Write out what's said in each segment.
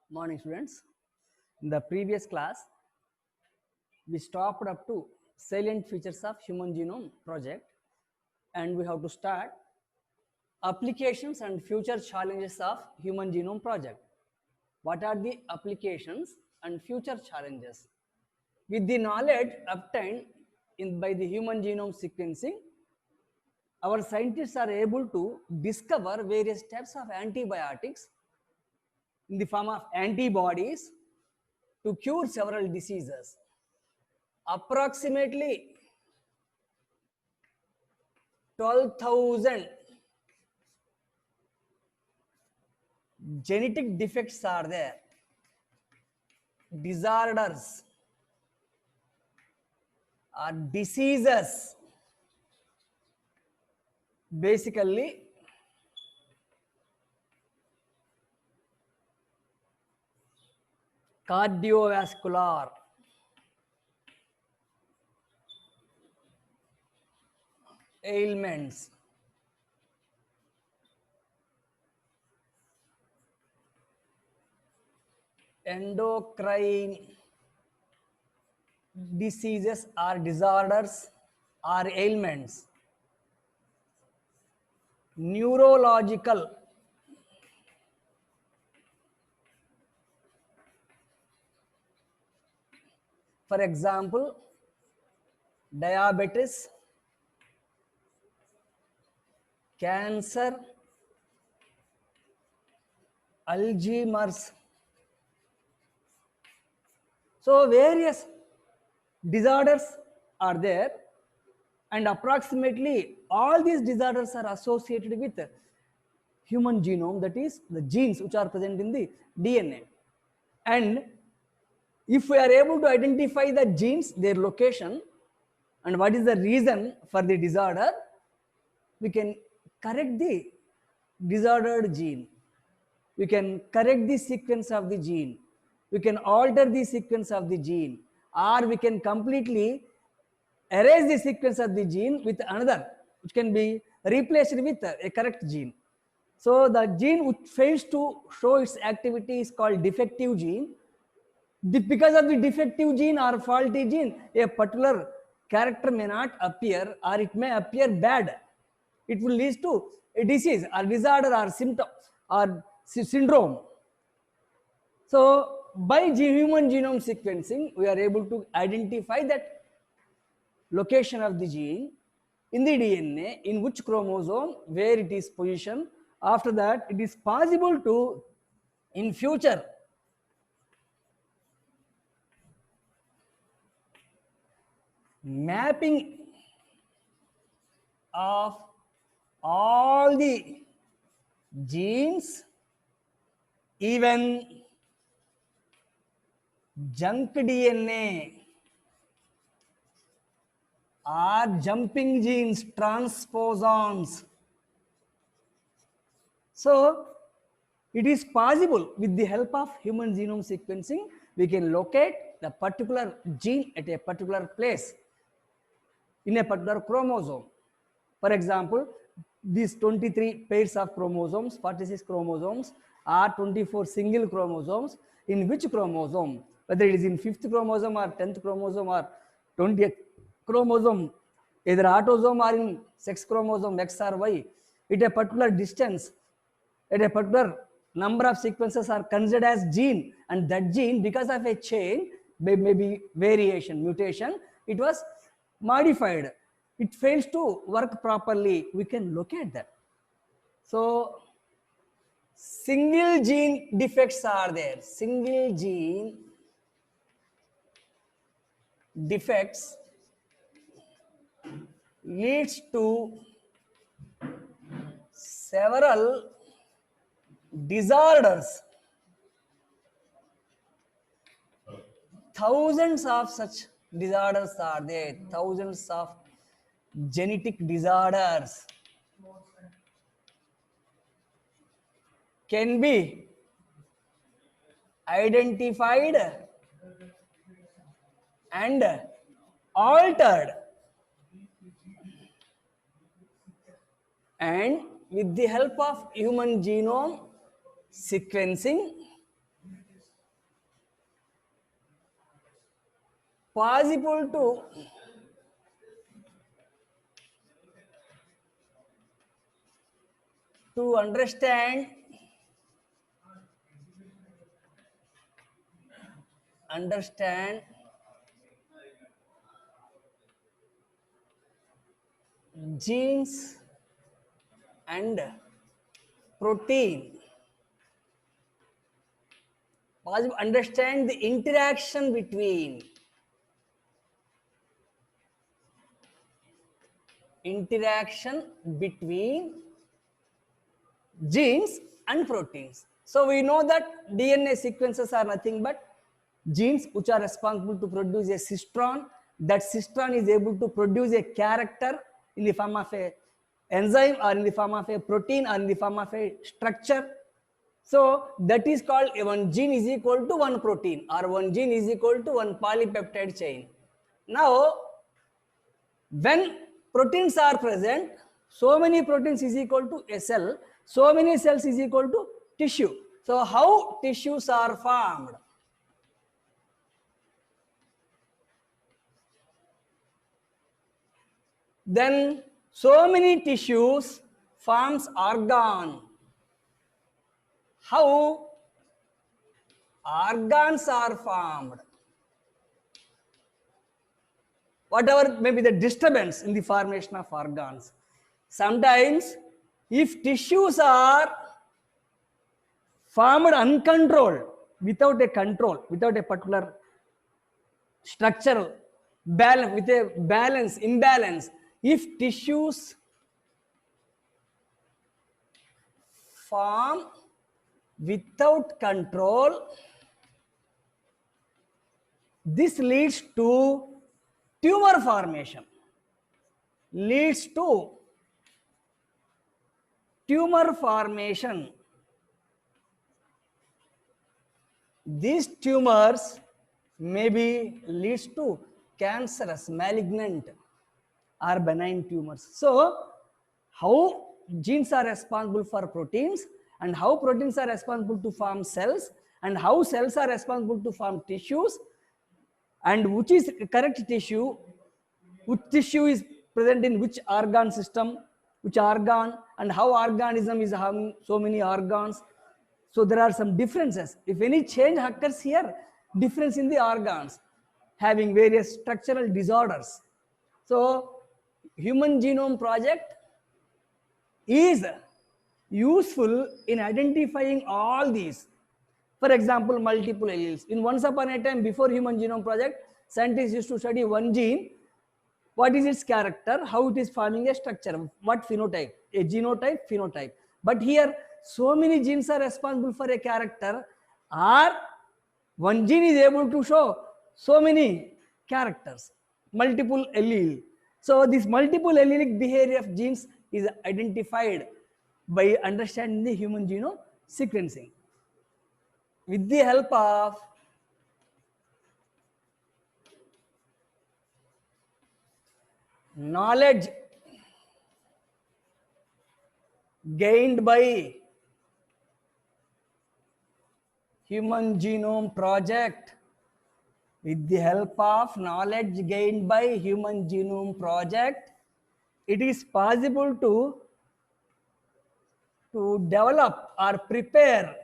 Morning, students. In the previous class, we stopped up to salient features of human genome project, and we have to start applications and future challenges of human genome project. What are the applications and future challenges? With the knowledge obtained by the human genome sequencing, our scientists are able to discover various types of antibiotics in the form of antibodies to cure several diseases. Approximately 12,000 genetic defects are there, disorders or diseases, basically cardiovascular, ailments, endocrine diseases or disorders or ailments, neurological, for example, diabetes, cancer, Alzheimer's. So various disorders are there, and approximately all these disorders are associated with human genome, that is the genes which are present in the DNA. And if we are able to identify the genes, their location, and what is the reason for the disorder, we can correct the disordered gene. We can correct the sequence of the gene. We can alter the sequence of the gene, or we can completely erase the sequence of the gene with another, which can be replaced with a correct gene. So the gene which fails to show its activity is called defective gene. Because of the defective gene or faulty gene, a particular character may not appear, or it may appear bad. It will lead to a disease or disorder or symptom or syndrome. So by human genome sequencing, we are able to identify that location of the gene in the DNA, in which chromosome, where it is positioned. After that, it is possible to, in future, mapping of all the genes, even junk DNA or jumping genes, transposons. So it is possible with the help of human genome sequencing, we can locate the particular gene at a particular place in a particular chromosome. For example, these 23 pairs of chromosomes, 46 chromosomes, are 24 single chromosomes. In which chromosome, whether it is in 5th chromosome or 10th chromosome or 20th chromosome, either autosome or in sex chromosome X or Y, at a particular distance, at a particular number of sequences are considered as gene, and that gene, because of a change, maybe variation, mutation, it was modified, it fails to work properly, we can locate that. So single gene defects are there. Single gene defects leads to several disorders. Thousands of such disorders are there, thousands of genetic disorders can be identified and altered, and with the help of human genome sequencing, possible to understand genes and protein, possible understand the interaction between genes and proteins. So we know that DNA sequences are nothing but genes which are responsible to produce a cistron. That cistron is able to produce a character in the form of a enzyme or in the form of a protein or in the form of a structure. So that is called one gene is equal to one protein, or one gene is equal to one polypeptide chain. Now, when proteins are present, so many proteins is equal to a cell, so many cells is equal to tissue. So how tissues are formed? Then so many tissues forms organ. How organs are formed? Whatever may be the disturbance in the formation of organs. Sometimes if tissues are formed uncontrolled, without a control, without a particular structural balance, with a imbalance, if tissues form without control, this leads to tumor formation. These tumors maybe leads to cancerous, malignant or benign tumors. So how genes are responsible for proteins, and how proteins are responsible to form cells, and how cells are responsible to form tissues, and which is correct tissue, which tissue is present in which organ system, which organ, and how organism is having so many organs. So there are some differences. If any change occurs here, difference in the organs, having various structural disorders. So Human Genome Project is useful in identifying all these. For example, multiple alleles. In once upon a time, before Human Genome Project, scientists used to study one gene. What is its character? How it is forming a structure? What phenotype? A genotype, phenotype. But here, so many genes are responsible for a character, or one gene is able to show so many characters, multiple allele. So this multiple allelic behavior of genes is identified by understanding the human genome sequencing. With the help of knowledge gained by Human Genome Project, with the help of knowledge gained by Human Genome Project, it is possible to develop or prepare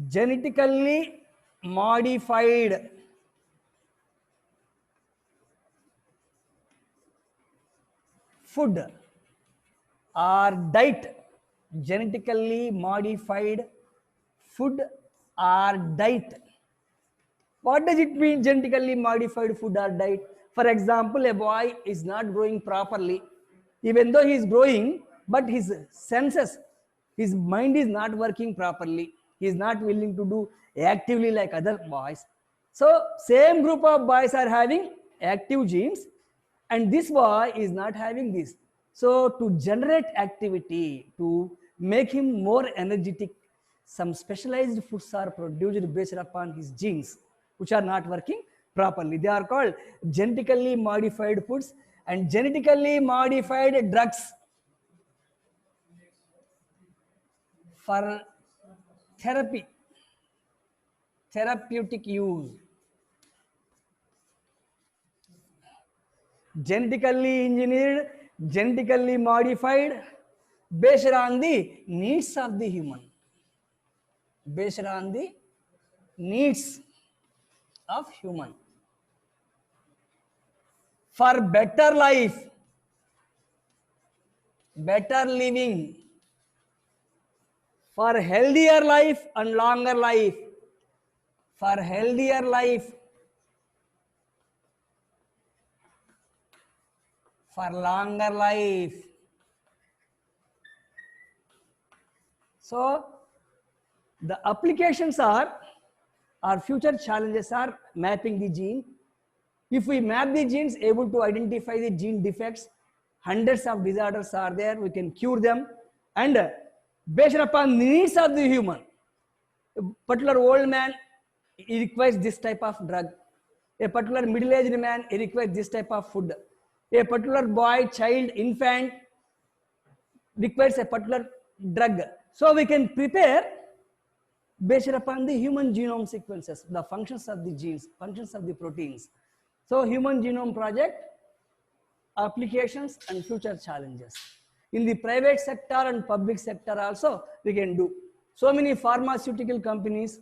genetically modified food or diet, genetically modified food or diet. What does it mean, genetically modified food or diet? For example, a boy is not growing properly. Even though he is growing, but his senses, his mind is not working properly. He is not willing to do actively like other boys. So same group of boys are having active genes, and this boy is not having this. So to generate activity, to make him more energetic, some specialized foods are produced based upon his genes, which are not working properly. They are called genetically modified foods and genetically modified drugs for therapy. therapeutic use. Genetically engineered, genetically modified, based on the needs of the human. Based on the needs of human. For better life, better living, for healthier life and longer life, for healthier life, for longer life. So the applications are, our future challenges are mapping the gene. If we map the genes, able to identify the gene defects, hundreds of disorders are there, we can cure them, and based upon needs of the human. A particular old man, he requires this type of drug. A particular middle-aged man, he requires this type of food. A particular boy, child, infant requires a particular drug. So we can prepare based upon the human genome sequences, the functions of the genes, functions of the proteins. So Human Genome Project, applications and future challenges. In the private sector and public sector also we can do. So many pharmaceutical companies,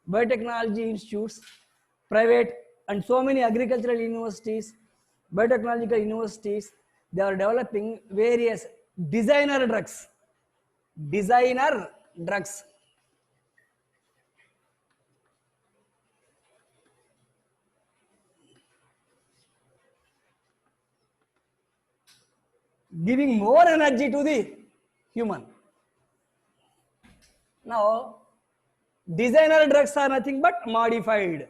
biotechnology institutes, private, and so many agricultural universities, biotechnological universities, they are developing various designer drugs. Designer drugs. Giving more energy to the human. Now, designer drugs are nothing but modified,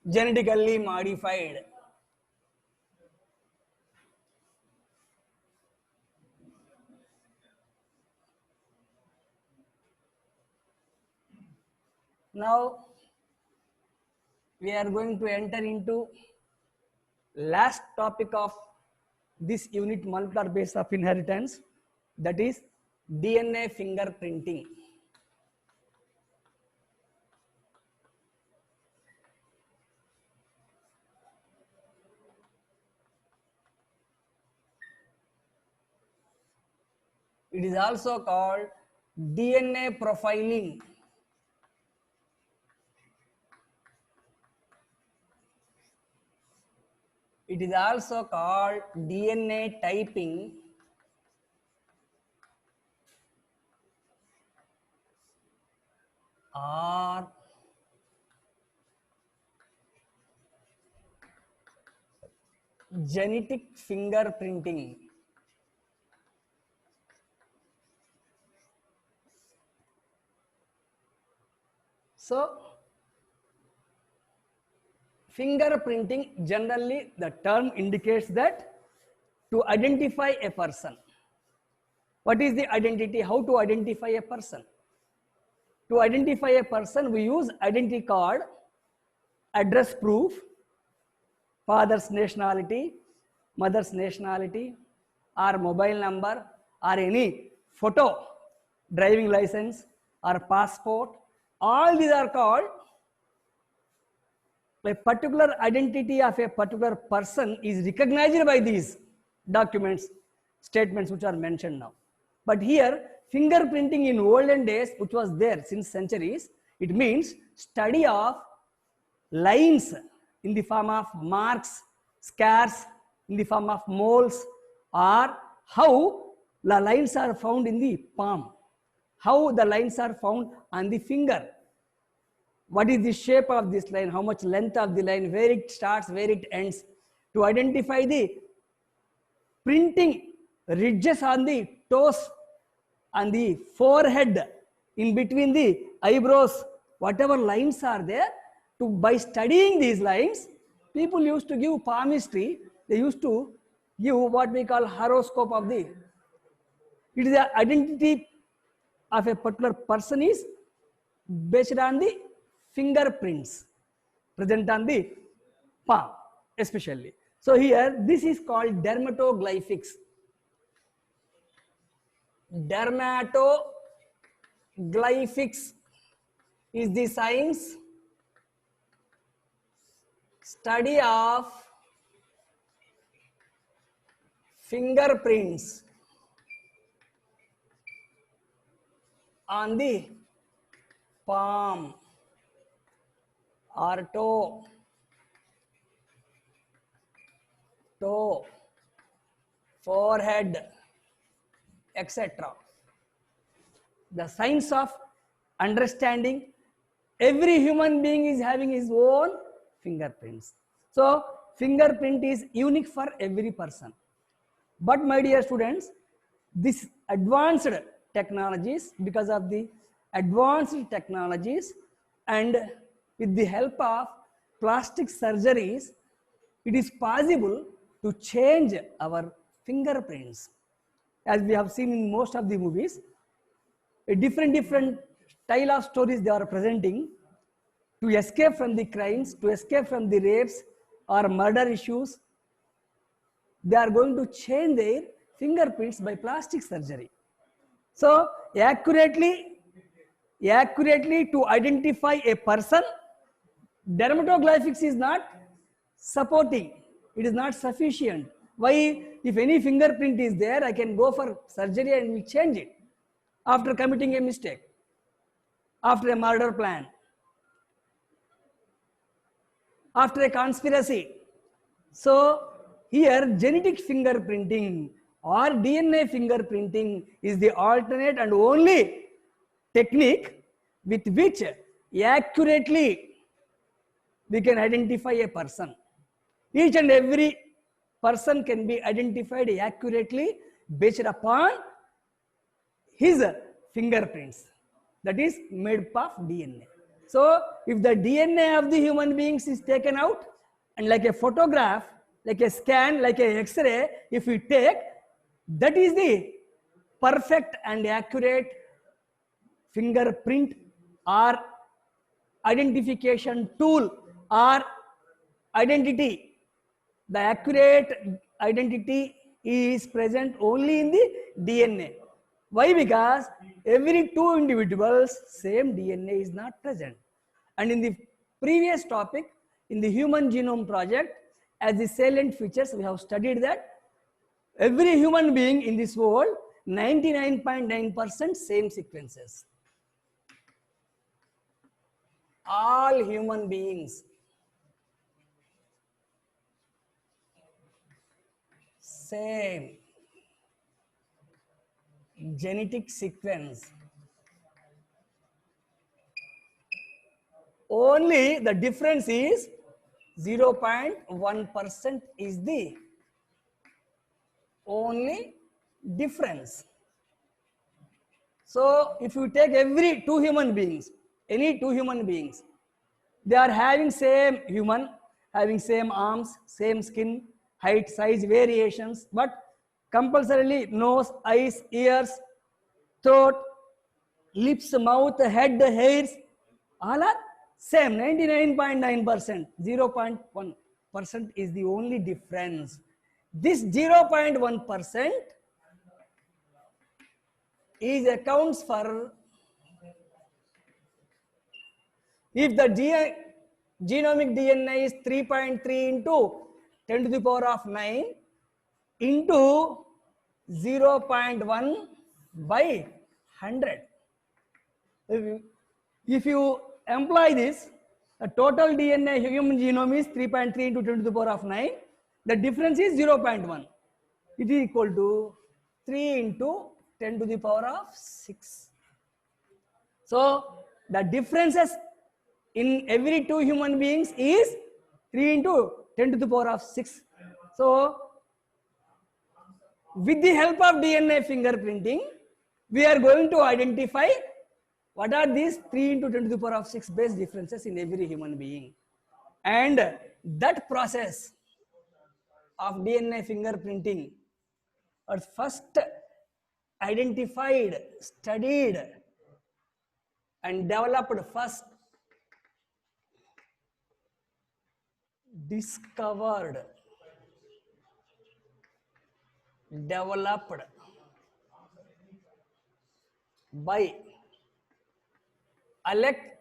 genetically modified. Now, we are going to enter into last topic of this unit, molecular base of inheritance, that is DNA fingerprinting. It is also called DNA profiling. It is also called DNA typing, or genetic fingerprinting. So, fingerprinting, generally the term indicates that to identify a person. What is the identity? How to identify a person? To identify a person, we use identity card, address proof, father's nationality, mother's nationality, or mobile number, or any photo, driving license, or passport. All these are called, a particular identity of a particular person is recognized by these documents, statements which are mentioned now. But here, fingerprinting in olden days, which was there since centuries, it means study of lines in the form of marks, scars, in the form of moles, or how the lines are found in the palm, how the lines are found on the finger. What is the shape of this line, how much length of the line, where it starts, where it ends, to identify the printing ridges on the toes, on the forehead, in between the eyebrows, whatever lines are there. To, by studying these lines, people used to give palmistry, they used to give what we call horoscope of the, it is the identity of a particular person is based on the fingerprints present on the palm especially. So here this is called dermatoglyphics. Dermatoglyphics is the science Study of fingerprints on the palm or toe, forehead, etc. The science of understanding every human being is having his own fingerprints. So fingerprint is unique for every person. But my dear students, this advanced technologies, because of the advanced technologies and with the help of plastic surgeries, it is possible to change our fingerprints. As we have seen in most of the movies, a different style of stories they are presenting to escape from the crimes, to escape from the rapes or murder issues. They are going to change their fingerprints by plastic surgery. So accurately to identify a person, dermatoglyphics is not supporting. It is not sufficient. Why? If any fingerprint is there, I can go for surgery and we change it after committing a mistake, after a murder plan, after a conspiracy. So here genetic fingerprinting or DNA fingerprinting is the alternate and only technique with which accurately we can identify a person. Each and every person can be identified accurately based upon his fingerprints, that is made up of DNA. So if the DNA of the human beings is taken out and like a photograph, like a scan, like a X-ray, if we take, that is the perfect and accurate fingerprint or identification tool or identity. The accurate identity is present only in the DNA. Why? Because every two individuals, same DNA is not present. And in the previous topic, in the Human Genome Project, as the salient features, we have studied that every human being in this world, 99.9% same sequences. All human beings, same genetic sequence. Only the difference is 0.1% is the only difference. So if you take every two human beings, any two human beings, they are having same human, having same arms, same skin, height, size, variations, but compulsorily nose, eyes, ears, throat, lips, mouth, head, hairs, all are same, 99.9%, 0.1% is the only difference. This 0.1% is accounts for, if the genomic DNA is 3.3 into 10 to the power of 9 into 0.1 by 100. If you employ this, the total DNA human genome is 3.3 into 10 to the power of 9. The difference is 0.1. It is equal to 3 into 10 to the power of 6. So the differences in every two human beings is 3 into 10 to the power of 6. So with the help of DNA fingerprinting, we are going to identify what are these 3 into 10 to the power of 6 base differences in every human being. And that process of DNA fingerprinting was first identified, studied, and developed first, discovered, developed by Alec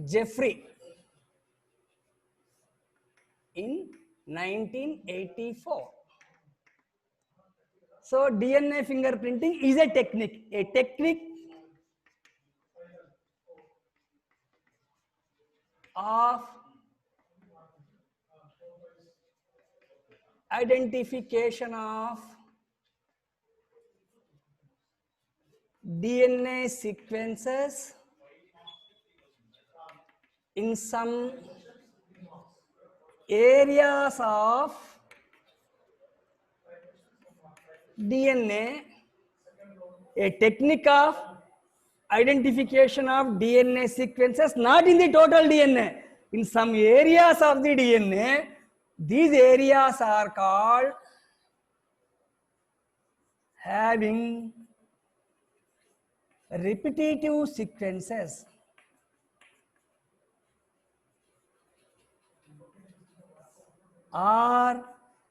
Jeffrey in 1984. So DNA fingerprinting is a technique of identification of DNA sequences in some areas of DNA, a technique of identification of DNA sequences, not in the total DNA, in some areas of the DNA. These areas are called having repetitive sequences. Or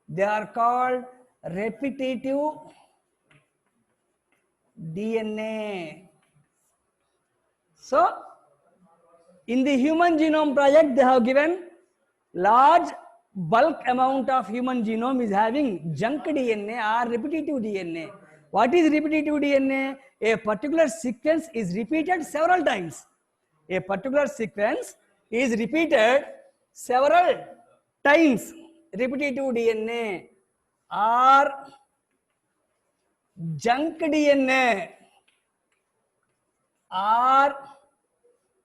they are called repetitive DNA. So, in the Human Genome Project, they have given large bulk amount of human genome is having junk DNA or repetitive DNA. What is repetitive DNA? A particular sequence is repeated several times. A particular sequence is repeated several times. Repetitive DNA or junk DNA or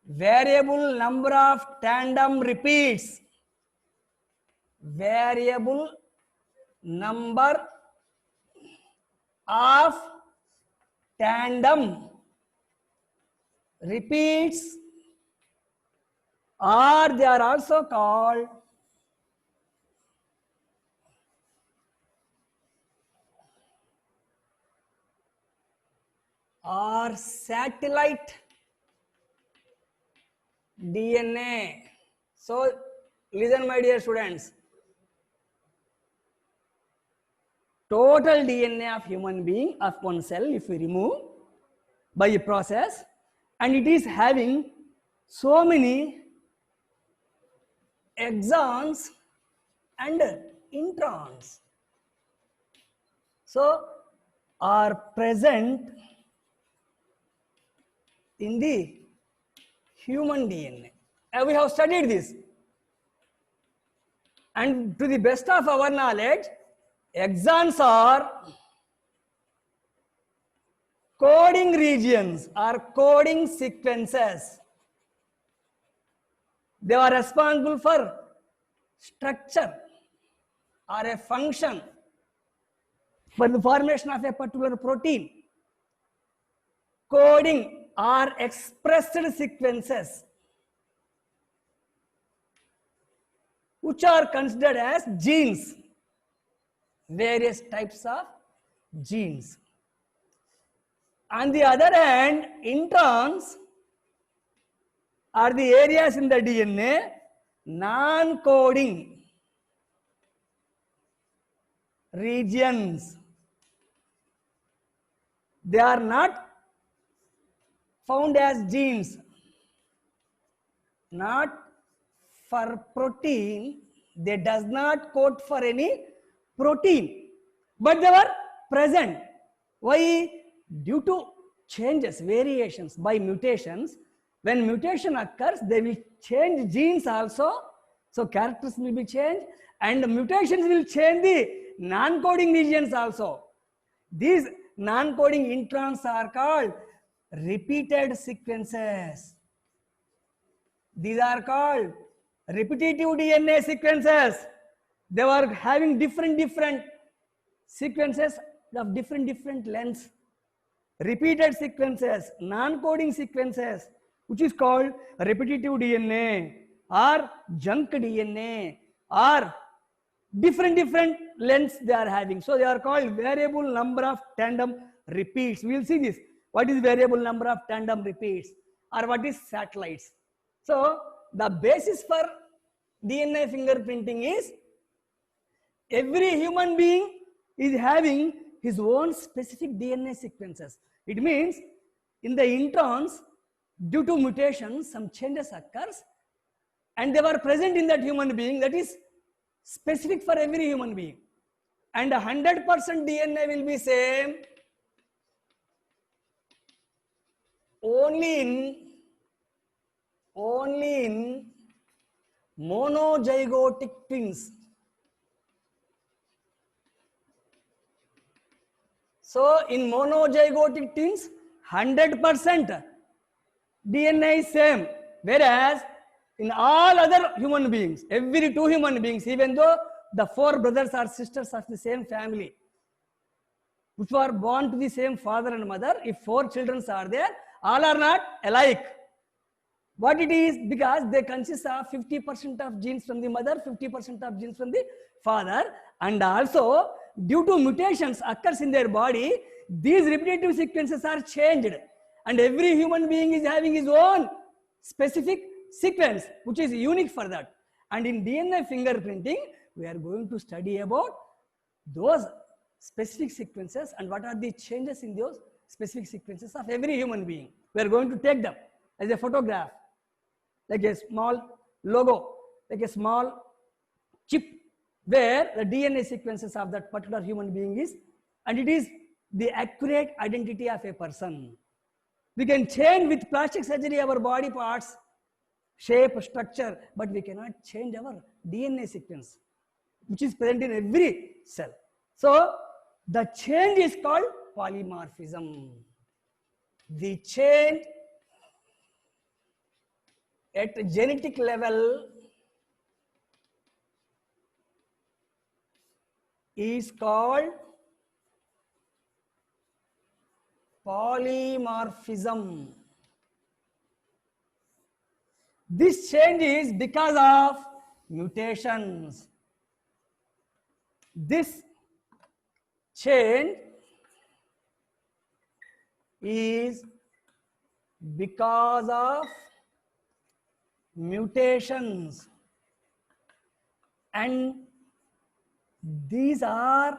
variable number of tandem repeats. Variable number of tandem repeats, or they are also called satellite DNA. So listen, my dear students, total DNA of human being of one cell, if we remove by a process, and it is having so many exons and introns, so are present in the human DNA. And we have studied this, and to the best of our knowledge, exons are coding regions or coding sequences. They are responsible for structure or a function for the formation of a particular protein. Coding or expressed sequences which are considered as genes, various types of genes. On the other hand, introns are the areas in the DNA non-coding regions. They are not found as genes, not for protein. They does not code for any protein, but they were present. Why? Due to changes, variations by mutations. When mutation occurs, they will change genes also. So characters will be changed, and mutations will change the non-coding regions also. These non-coding introns are called repeated sequences. These are called repetitive DNA sequences. They were having different sequences of different lengths. Repeated sequences, non-coding sequences, which is called repetitive DNA or junk DNA, or different lengths they are having. So they are called variable number of tandem repeats. We will see this. What is variable number of tandem repeats, or what is satellites? So the basis for DNA fingerprinting is every human being is having his own specific DNA sequences. It means in the introns, due to mutations, some changes occurs, and they were present in that human being. That is specific for every human being, and 100% DNA will be same only in monozygotic twins. So in monozygotic twins, 100% DNA is same, whereas in all other human beings, every two human beings, even though the four brothers or sisters of the same family, which were born to the same father and mother, if four children are there, all are not alike. What it is? Because they consist of 50% of genes from the mother, 50% of genes from the father, and also due to mutations occurs in their body, these repetitive sequences are changed, and every human being is having his own specific sequence which is unique for that. And in DNA fingerprinting, we are going to study about those specific sequences and what are the changes in those specific sequences of every human being. We are going to take them as a photograph, like a small logo, like a small chip where the DNA sequences of that particular human being is, and it is the accurate identity of a person. We can change with plastic surgery our body parts, shape, structure, but we cannot change our DNA sequence, which is present in every cell. So the change is called polymorphism. The change at genetic level is called polymorphism. This change is because of mutations. This change is because of mutations, and these are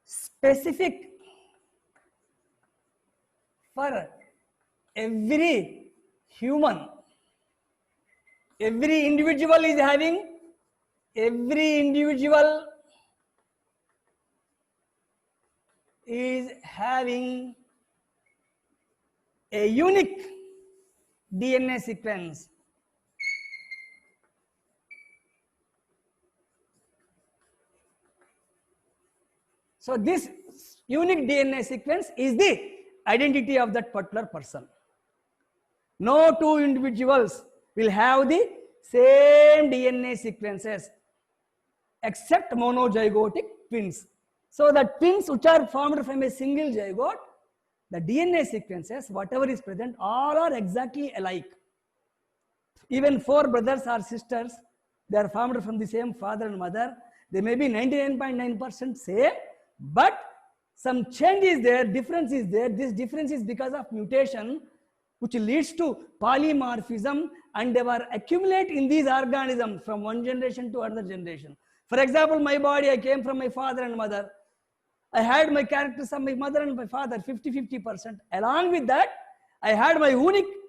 specific for every human. Every individual is having a unique DNA sequence. So this unique DNA sequence is the identity of that particular person. No two individuals will have the same DNA sequences except monozygotic twins. So the twins which are formed from a single zygote, the DNA sequences, whatever is present, all are exactly alike. Even four brothers or sisters, they are formed from the same father and mother. They may be 99.9% same, but some change is there, difference is there. This difference is because of mutation, which leads to polymorphism, and they were accumulate in these organisms from one generation to another generation. For example, my body, I came from my father and mother. I had my characters of my mother and my father, 50-50%. Along with that, I had my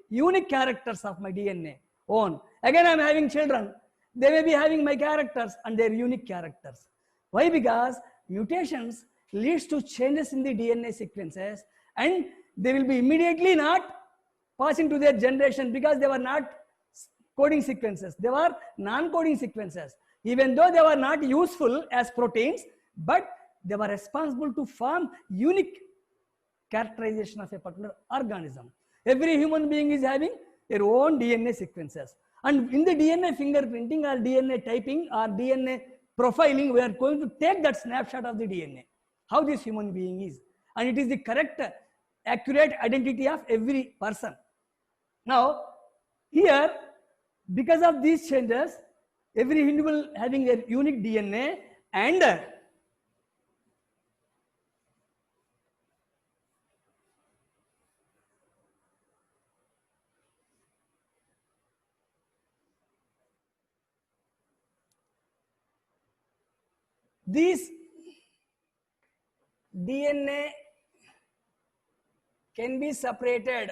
unique characters of my DNA own. Again, I am having children. They may be having my characters and their unique characters. Why? Because mutations leads to changes in the DNA sequences, and they will be immediately not passing to their generation because they were not coding sequences. They were non-coding sequences. Even though they were not useful as proteins, but they were responsible to form unique characterization of a particular organism. Every human being is having their own DNA sequences. And in the DNA fingerprinting or DNA typing or DNA profiling, we are going to take that snapshot of the DNA, how this human being is. And it is the correct, accurate identity of every person. Now, here, because of these changes, every individual having a unique DNA, and this DNA can be separated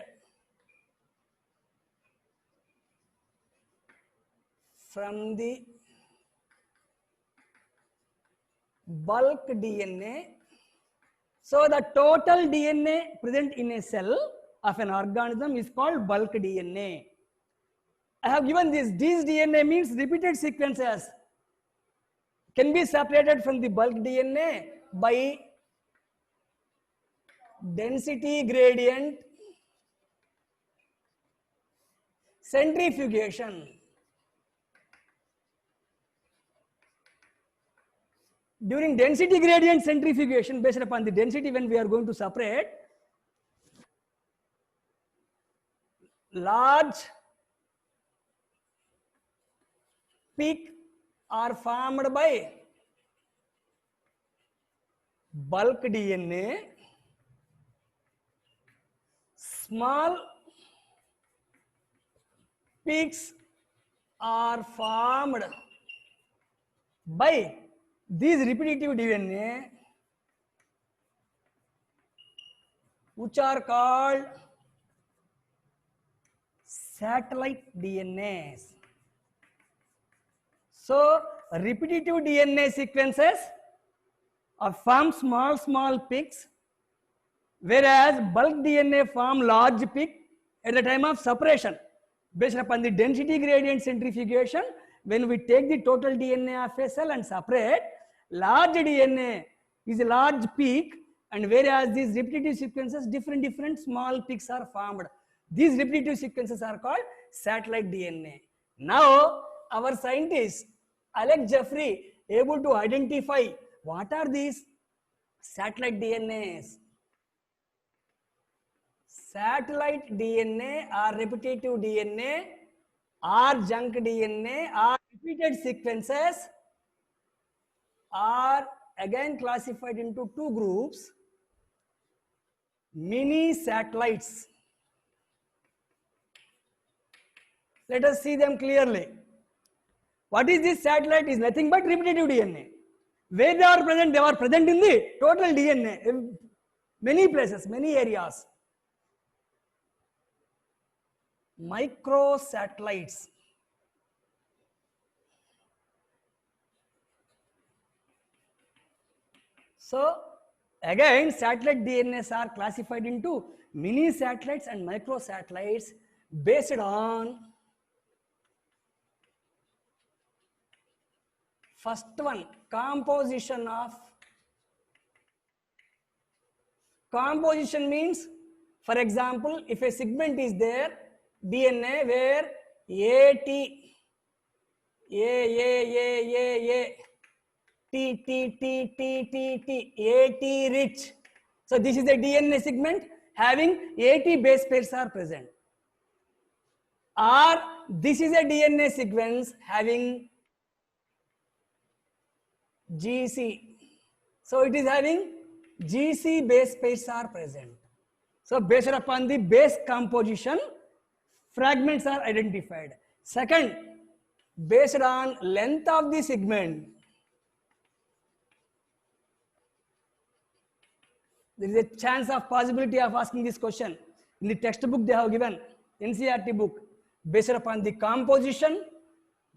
from the bulk DNA. So the total DNA present in a cell of an organism is called bulk DNA. I have given this. These DNA means repeated sequences can be separated from the bulk DNA by density gradient centrifugation. During density gradient centrifugation, based upon the density when we are going to separate, large peak are formed by bulk DNA, small peaks are formed by these repetitive DNA, which are called satellite DNAs. So repetitive DNA sequences form small peaks, whereas bulk DNA form large peak at the time of separation. Based upon the density gradient centrifugation, when we take the total DNA of a cell and separate, large DNA is a large peak, and whereas these repetitive sequences, different small peaks are formed. These repetitive sequences are called satellite DNA. Now, our scientist Alex Jeffrey able to identify what are these satellite DNAs. Satellite DNA or repetitive DNA or junk DNA or repeated sequences are again classified into two groups: mini satellites. Let us see them clearly. What is this satellite? Is nothing but repetitive DNA. Where they are present? They are present in the total DNA, in many places, many areas. Microsatellites. So again, satellite DNAs are classified into mini satellites and microsatellites based on first one, composition means, for example, if a segment is there, DNA where AT, AT rich. So this is a DNA segment having 80 base pairs are present. Or this is a DNA sequence having GC. So it is having GC base pairs are present. So based upon the base composition, fragments are identified. Second, based on length of the segment, there is a chance of possibility of asking this question. In the textbook they have given, NCERT book, based upon the composition,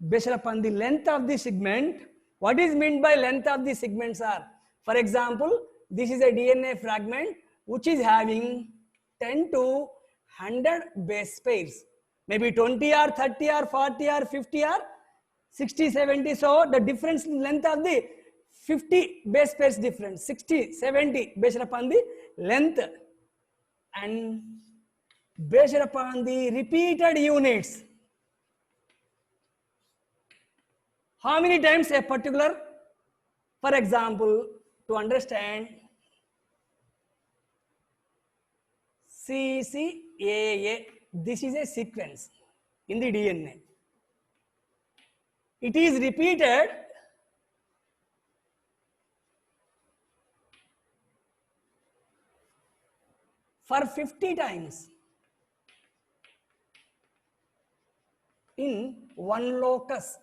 based upon the length of the segment. What is meant by length of the segments are, for example, this is a DNA fragment which is having 10 to 100 base pairs, maybe 20 or 30 or 40 or 50 or 60, 70. So the difference in length of the 50 base pairs different, 60, 70 based upon the length, and based upon the repeated units. How many times a particular, for example, to understand CCAA, this is a sequence in the DNA. It is repeated for 50 times in one locus.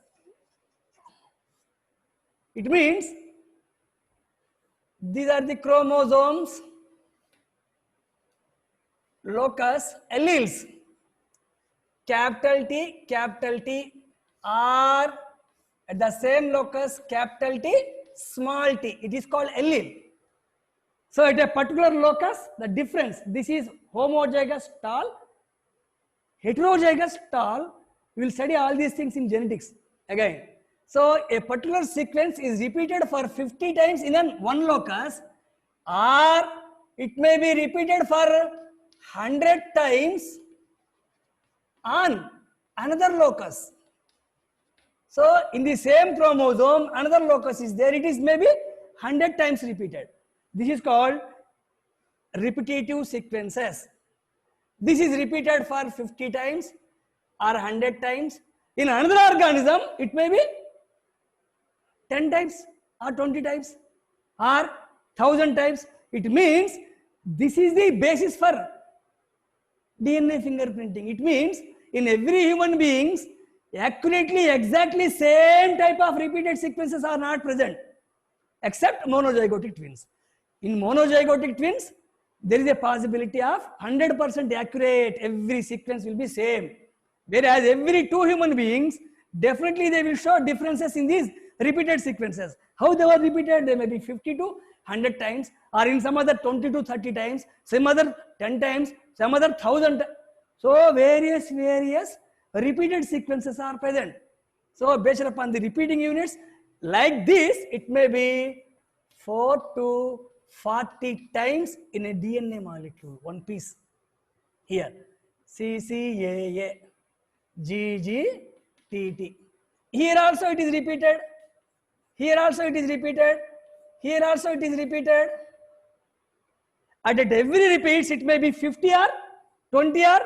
It means these are the chromosomes, locus, alleles. Capital T are at the same locus, capital T, small t. It is called allele. So at a particular locus, the difference, this is homozygous tall, heterozygous tall. We will study all these things in genetics again. So a particular sequence is repeated for 50 times in one locus, or it may be repeated for 100 times on another locus. So in the same chromosome, another locus is there, it is maybe 100 times repeated. This is called repetitive sequences. This is repeated for 50 times or 100 times. In another organism, it may be 10 times or 20 times or 1000 times. It means this is the basis for DNA fingerprinting. It means in every human beings, accurately, exactly same type of repeated sequences are not present, except monozygotic twins. In monozygotic twins, there is a possibility of 100% accurate, every sequence will be same. Whereas every two human beings, definitely they will show differences in these repeated sequences. How they were repeated? They may be 50 to 100 times, or in some other 20 to 30 times, some other 10 times, some other 1000. So various repeated sequences are present. So based upon the repeating units, like this, it may be 4 to 40 times in a DNA molecule, one piece. Here, CCAA, GGTT. Here also it is repeated. Here also it is repeated. Here also it is repeated. And at every repeats, it may be 50 or 20 or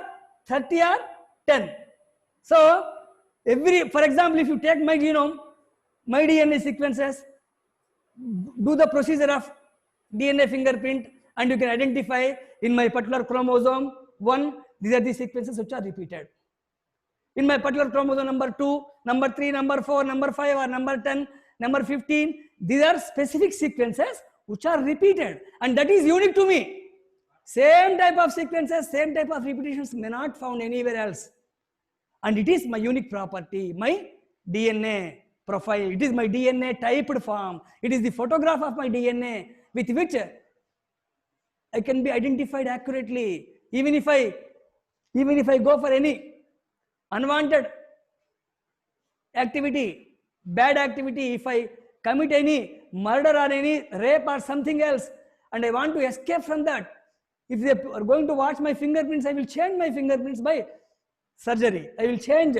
30 or 10. So, for example, if you take my genome, my DNA sequences, do the procedure of DNA fingerprint, and you can identify in my particular chromosome 1, these are the sequences which are repeated. In my particular chromosome number 2, number 3, number 4, number 5, or number 10, number 15, these are specific sequences which are repeated, and that is unique to me. Same type of sequences, same type of repetitions may not found anywhere else. And it is my unique property, my DNA profile. It is my DNA typed form. It is the photograph of my DNA with which I can be identified accurately. Even if I go for any unwanted activity, bad activity, if I commit any murder or any rape or something else, and I want to escape from that, if they are going to watch my fingerprints, I will change my fingerprints by surgery. I will change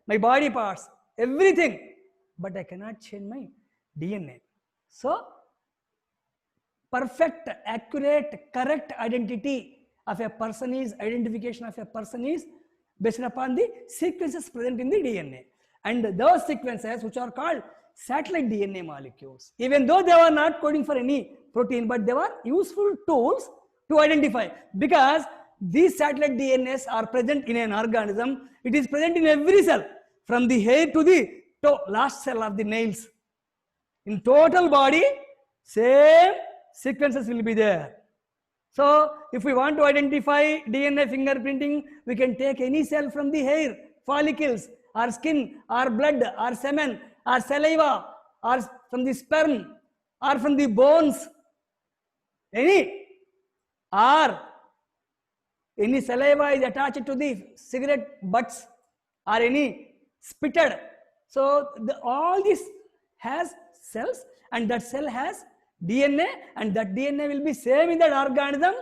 my body parts, everything, but I cannot change my DNA. So, perfect, accurate, correct identity of a person is, identification of a person is based upon the sequences present in the DNA. And those sequences which are called satellite DNA molecules, even though they were not coding for any protein, but they were useful tools to identify, because these satellite DNAs are present in an organism. It is present in every cell, from the hair to the last cell of the nails. In total body, same sequences will be there. So if we want to identify DNA fingerprinting, we can take any cell from the hair, follicles, or skin, or blood, or semen, or saliva, or from the sperm, or from the bones, any saliva is attached to the cigarette butts, or any spitted. So all this has cells, and that cell has DNA, and that DNA will be same in that organism,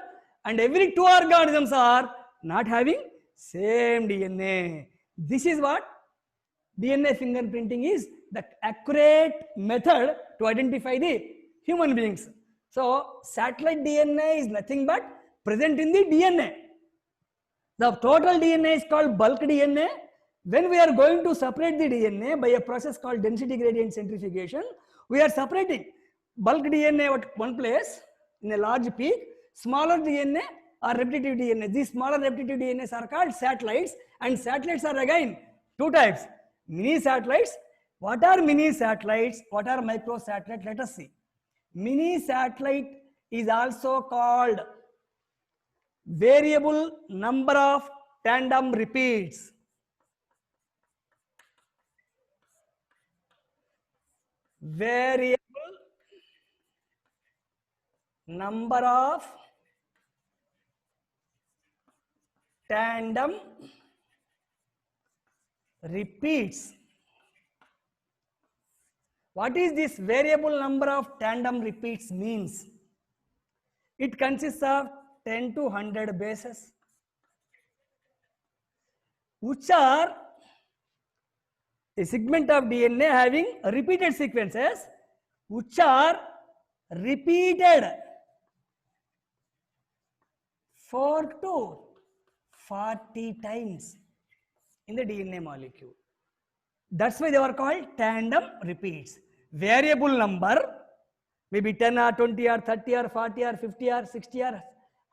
and every two organisms are not having same DNA. This is what DNA fingerprinting is, the accurate method to identify the human beings. So satellite DNA is nothing but present in the DNA. The total DNA is called bulk DNA. When we are going to separate the DNA by a process called density gradient centrifugation, we are separating bulk DNA at one place in a large peak, smaller DNA or repetitive DNA. These smaller repetitive DNAs are called satellites, and satellites are again two types. Mini satellites. What are mini satellites? What are micro satellites? Let us see. Mini satellite is also called variable number of tandem repeats. Variable number of tandem repeats. What is this variable number of tandem repeats means? It consists of 10 to 100 bases, which are a segment of DNA having repeated sequences, which are repeated 4 to 40 times in the DNA molecule. That's why they were called tandem repeats. Variable number, maybe 10 or 20 or 30 or 40 or 50 or 60 or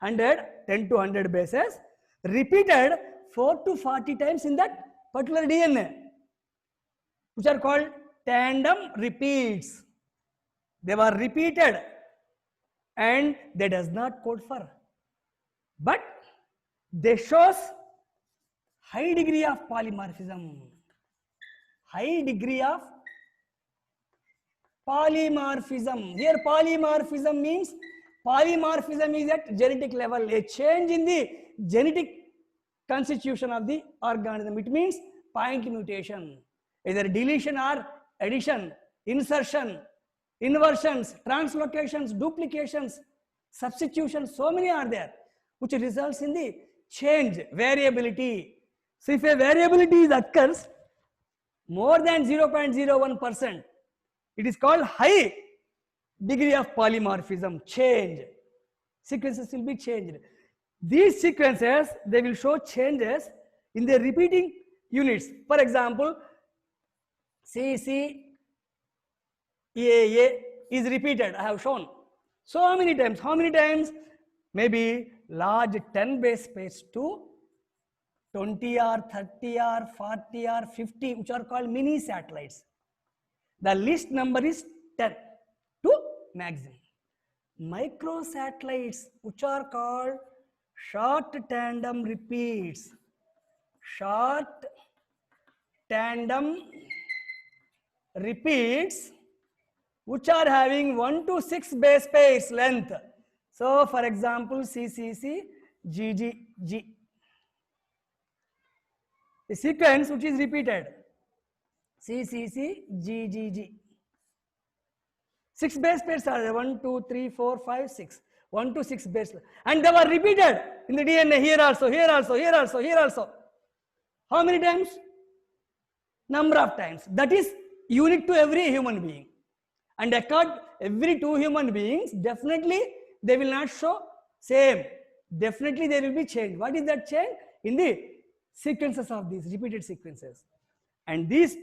100, 10 to 100 bases, repeated 4 to 40 times in that particular DNA, which are called tandem repeats. They were repeated and they does not code for, but they shows high degree of polymorphism. High degree of polymorphism. Here polymorphism means, polymorphism is at genetic level, a change in the genetic constitution of the organism. It means point mutation, either deletion or addition, insertion, inversions, translocations, duplications, substitutions, so many are there, which results in the change, variability. So if a variability occurs more than 0.01%, it is called high degree of polymorphism, change. Sequences will be changed. These sequences, they will show changes in the repeating units. For example, CCEAA is repeated, I have shown. So many times, how many times? Maybe large 10 base pairs to 20 or 30 or 40 or 50, which are called mini satellites. The least number is 10 to maximum. Microsatellites, which are called short tandem repeats. Short tandem repeats, which are having 1 to 6 base pairs length. So, for example, CCC, GGG. A sequence which is repeated, CCC, GGG. 6 base pairs are 1, 2, 3, 4, 5, 6. 1 to 6 base pairs. And they were repeated in the DNA here also, here also, here also, here also. How many times? Number of times. That is unique to every human being. And every 2 human beings, definitely they will not show same. Definitely there will be change. What is that change? In the sequences of these repeated sequences. And these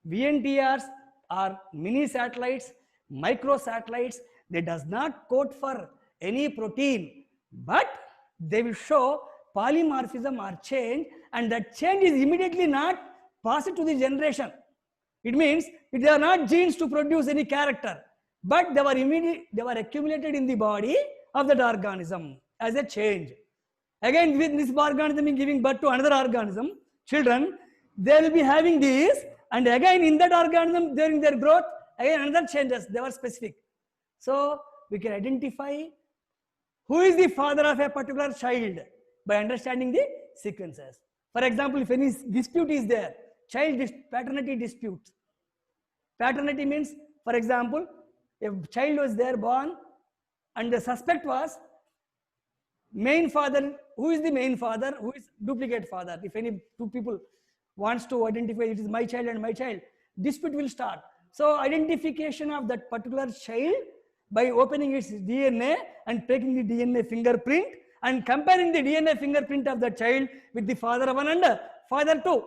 VNTRs are mini satellites, microsatellites. They does not code for any protein, but they will show polymorphism or change, and that change is immediately not passed to the generation. It means they are not genes to produce any character, but they were accumulated in the body of that organism as a change. Again, with this organism is giving birth to another organism, children, they will be having these, and again in that organism during their growth, again another changes, they were specific. So we can identify who is the father of a particular child by understanding the sequences. For example, if any dispute is there, paternity dispute. Paternity means, for example, a child was there born and the suspect was main father. Who is the main father? Who is duplicate father? If any 2 people wants to identify it is my child and my child, dispute will start. So identification of that particular child by opening its DNA and taking the DNA fingerprint and comparing the DNA fingerprint of the child with the father 1 and father 2.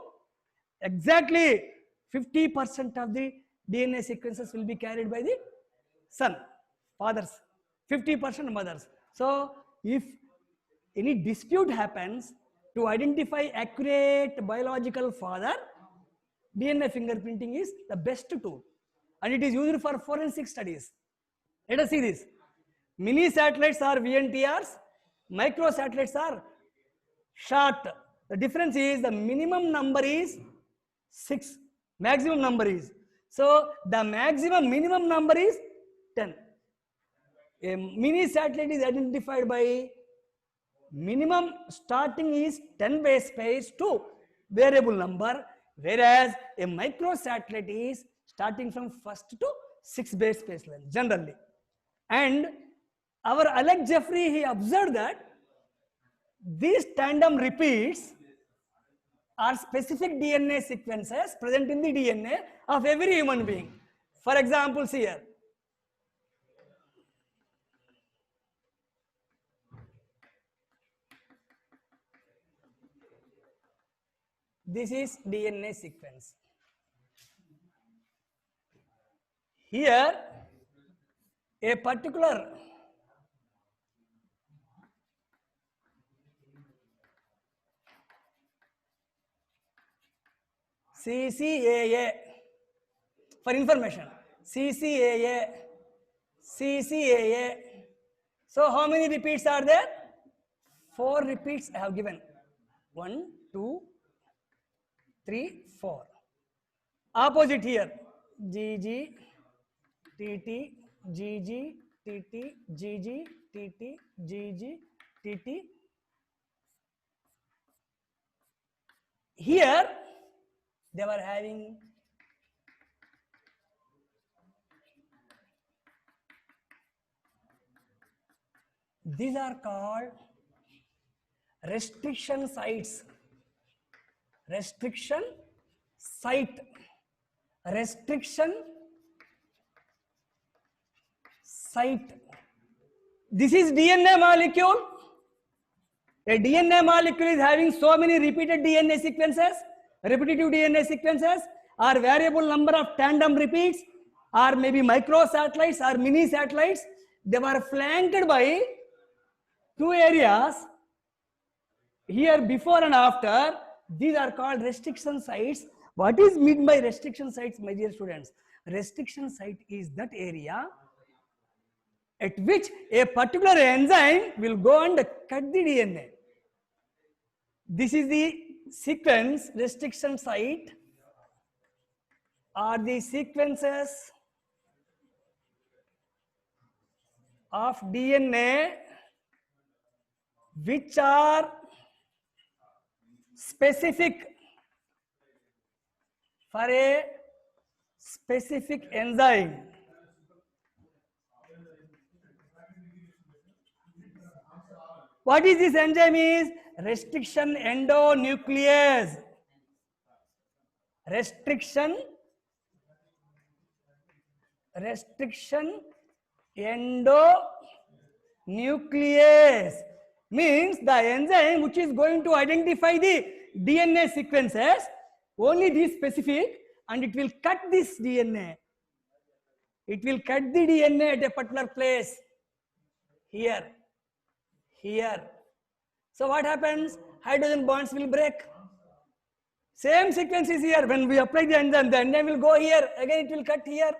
Exactly 50% of the DNA sequences will be carried by the son, fathers, 50% mothers. So if any dispute happens, to identify accurate biological father, DNA fingerprinting is the best tool, and it is used for forensic studies. Let us see this. Mini satellites are VNTRs, microsatellites are short. The difference is the minimum number is 6, maximum number is. So the minimum number is 10. A mini satellite is identified by minimum starting is 10 base pairs to variable number, whereas a microsatellite is starting from first to 6 base pairs length generally. And our Alex Jeffrey, he observed that these tandem repeats are specific DNA sequences present in the DNA of every human being. For example, here, this is DNA sequence. Here, a particular CCAA, for information, CCAA, CCAA. So how many repeats are there? 4 repeats I have given. 1, 2, 3, 4. Opposite here, GG, TT, GG, TT, GG, TT, GG, TT. Here they were having these are called restriction sites. Restriction site. Restriction site. This is DNA molecule. A DNA molecule is having so many repeated DNA sequences, repetitive DNA sequences, or variable number of tandem repeats, or maybe microsatellites or mini satellites. They were flanked by 2 areas here before and after. These are called restriction sites. What is meant by restriction sites, my dear students? Restriction site is that area at which a particular enzyme will go and cut the DNA. This is the sequence restriction site, are the sequences of DNA which are specific for a specific enzyme. What is this enzyme is? Restriction endonuclease. Restriction endonuclease means the enzyme which is going to identify the DNA sequences, only these specific, and it will cut this DNA. It will cut the DNA at a particular place. Here. So what happens? Hydrogen bonds will break. Same sequence is here. When we apply the enzyme will go here. Again it will cut here.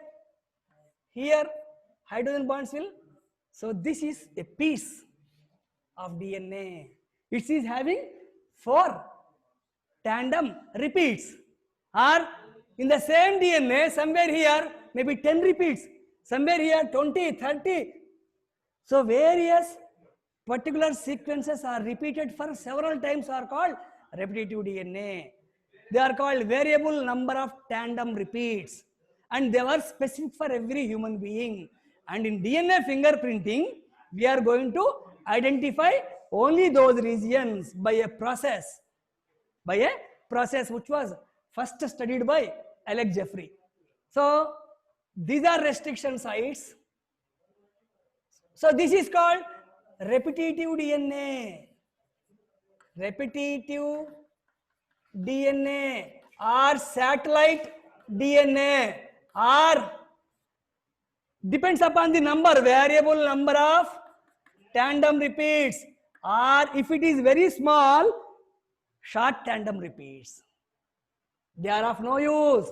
Here, hydrogen bonds will. So this is a piece of DNA. It is having 4 tandem repeats. Or in the same DNA, somewhere here, maybe 10 repeats. Somewhere here, 20, 30. So various particular sequences are repeated for several times are called repetitive DNA. They are called variable number of tandem repeats. And they were specific for every human being. And in DNA fingerprinting, we are going to identify only those regions by a process which was first studied by Alex Jeffrey. So these are restriction sites. So this is called repetitive DNA. Repetitive DNA or satellite DNA, or depends upon the number, variable number of tandem repeats, or if it is very small, short tandem repeats. They are of no use.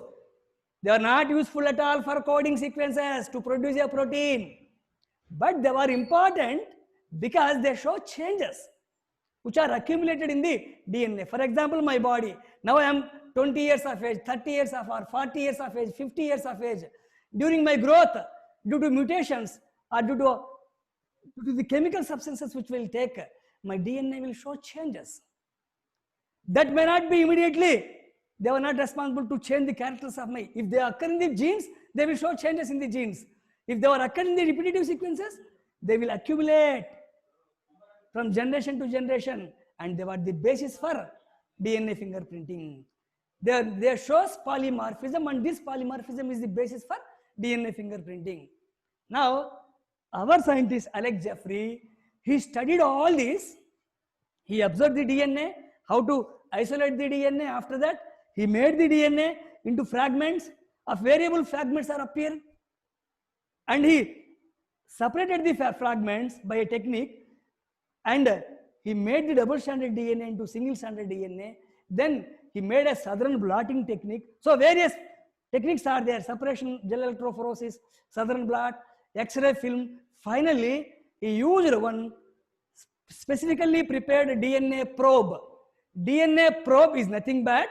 They are not useful at all for coding sequences to produce a protein. But they were important because they show changes which are accumulated in the DNA. For example, my body. Now I am 20 years of age, 30 years of age, 40 years of age, 50 years of age. During my growth, due to mutations or due to to the chemical substances which will take, my DNA will show changes. That may not be immediately. They are not responsible to change the characters of my. If they occur in the genes, they will show changes in the genes. If they are occur in the repetitive sequences, they will accumulate from generation to generation, and they were the basis for DNA fingerprinting. They shows polymorphism, and this polymorphism is the basis for DNA fingerprinting. Now, our scientist Alex Jeffrey, he studied all this. He observed the DNA, how to isolate the DNA. After that, he made the DNA into fragments. Of variable fragments are appear, and he separated the fragments by a technique, and he made the double-stranded DNA into single-stranded DNA. Then he made a southern blotting technique. So various techniques are there: separation, gel electrophoresis, southern blot, X-ray film. Finally, he used one specifically prepared DNA probe. DNA probe is nothing but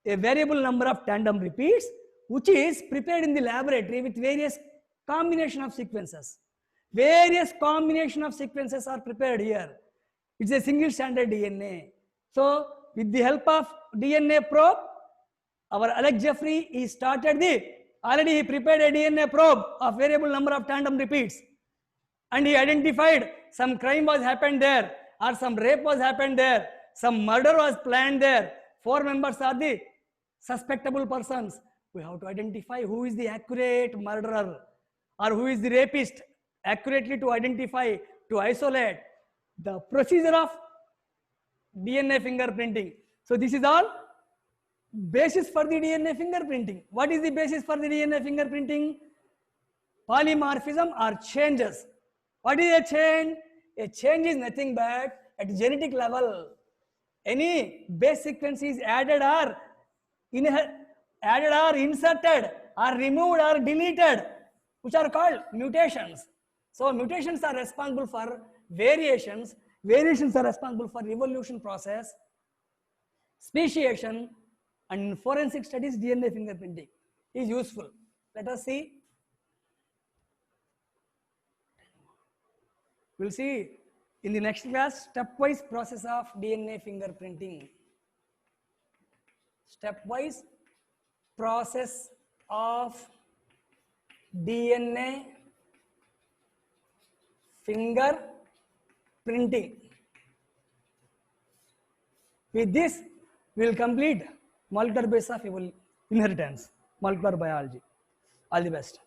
a variable number of tandem repeats, which is prepared in the laboratory with various combination of sequences. Various combination of sequences are prepared here. It's a single stranded DNA. So with the help of DNA probe, our Alex Jeffrey, he started already he prepared a DNA probe of variable number of tandem repeats, and he identified some crime was happened there, or some rape was happened there, some murder was planned there. 4 members are the suspectable persons. We have to identify who is the accurate murderer or who is the rapist, accurately to identify, to isolate. The procedure of DNA fingerprinting. So this is all basis for the DNA fingerprinting. What is the basis for the DNA fingerprinting? Polymorphism or changes. What is a change? A change is nothing but at genetic level. Any base sequence is added or inserted or removed or deleted, which are called mutations. So mutations are responsible for variations. Variations are responsible for evolution process, speciation, and in forensic studies, DNA fingerprinting is useful. Let us see. We'll see in the next class stepwise process of DNA fingerprinting. Stepwise process of DNA fingerprinting. With this, we will complete molecular base of inheritance, molecular biology. All the best.